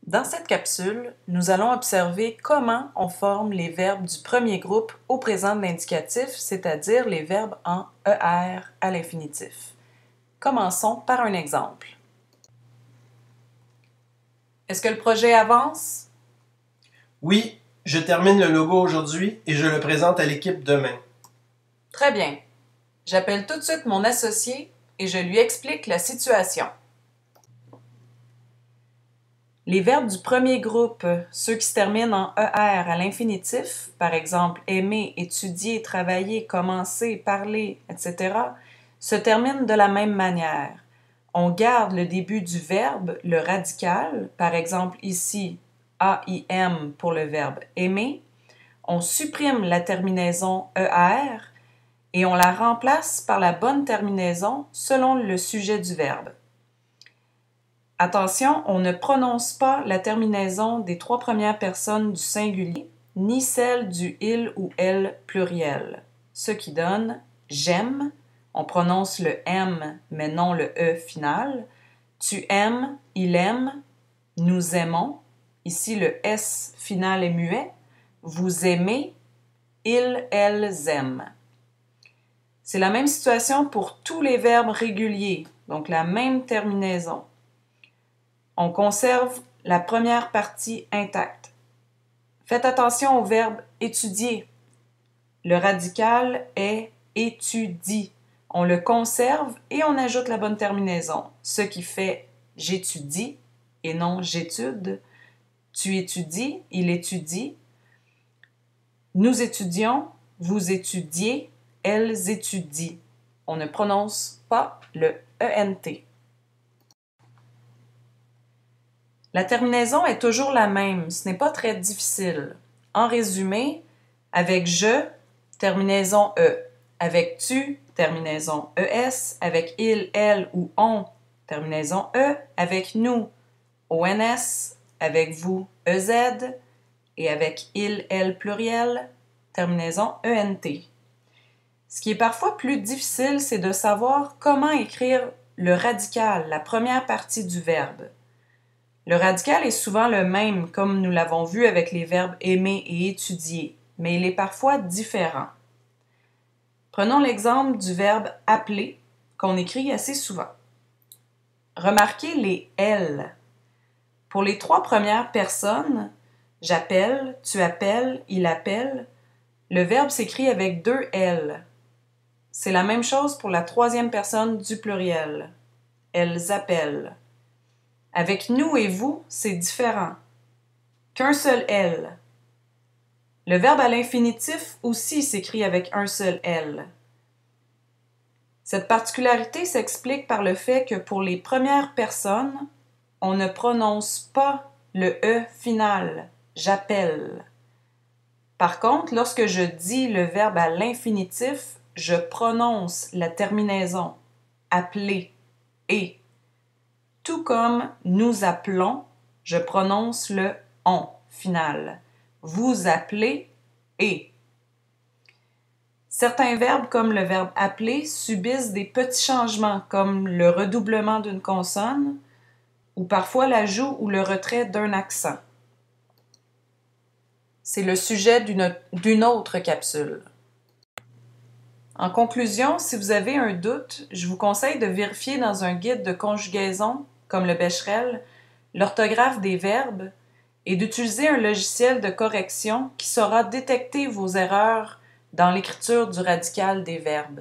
Dans cette capsule, nous allons observer comment on forme les verbes du premier groupe au présent de l'indicatif, c'est-à-dire les verbes en ER à l'infinitif. Commençons par un exemple. Est-ce que le projet avance? Oui, je termine le logo aujourd'hui et je le présente à l'équipe demain. Très bien. J'appelle tout de suite mon associé et je lui explique la situation. Les verbes du premier groupe, ceux qui se terminent en ER à l'infinitif, par exemple aimer, étudier, travailler, commencer, parler, etc., se terminent de la même manière. On garde le début du verbe, le radical, par exemple ici AIM pour le verbe aimer. On supprime la terminaison ER et on la remplace par la bonne terminaison selon le sujet du verbe. Attention, on ne prononce pas la terminaison des trois premières personnes du singulier, ni celle du il ou elle pluriel, ce qui donne j'aime, on prononce le M mais non le E final, tu aimes, il aime, nous aimons, ici le S final est muet, vous aimez, ils, elles aiment. C'est la même situation pour tous les verbes réguliers, donc la même terminaison. On conserve la première partie intacte. Faites attention au verbe étudier. Le radical est étudie. On le conserve et on ajoute la bonne terminaison, ce qui fait j'étudie et non j'étude. Tu étudies, il étudie. Nous étudions, vous étudiez, elles étudient. On ne prononce pas le ENT. La terminaison est toujours la même, ce n'est pas très difficile. En résumé, avec je, terminaison E. Avec tu, terminaison ES. Avec il, elle ou on, terminaison E. Avec nous, ONS. Avec vous, EZ. Et avec il, elle pluriel, terminaison ENT. Ce qui est parfois plus difficile, c'est de savoir comment écrire le radical, la première partie du verbe. Le radical est souvent le même, comme nous l'avons vu avec les verbes aimer et étudier, mais il est parfois différent. Prenons l'exemple du verbe appeler, qu'on écrit assez souvent. Remarquez les L. Pour les trois premières personnes, j'appelle, tu appelles, il appelle, le verbe s'écrit avec deux L. C'est la même chose pour la troisième personne du pluriel. Elles appellent. Avec nous et vous, c'est différent. Qu'un seul L. Le verbe à l'infinitif aussi s'écrit avec un seul L. Cette particularité s'explique par le fait que pour les premières personnes, on ne prononce pas le E final, j'appelle. Par contre, lorsque je dis le verbe à l'infinitif, je prononce la terminaison, appeler, et. Tout comme nous appelons, je prononce le on final. Vous appelez et. Certains verbes comme le verbe appeler subissent des petits changements comme le redoublement d'une consonne ou parfois l'ajout ou le retrait d'un accent. C'est le sujet d'une autre capsule. En conclusion, si vous avez un doute, je vous conseille de vérifier dans un guide de conjugaison comme le Becherel, l'orthographe des verbes et d'utiliser un logiciel de correction qui saura détecter vos erreurs dans l'écriture du radical des verbes.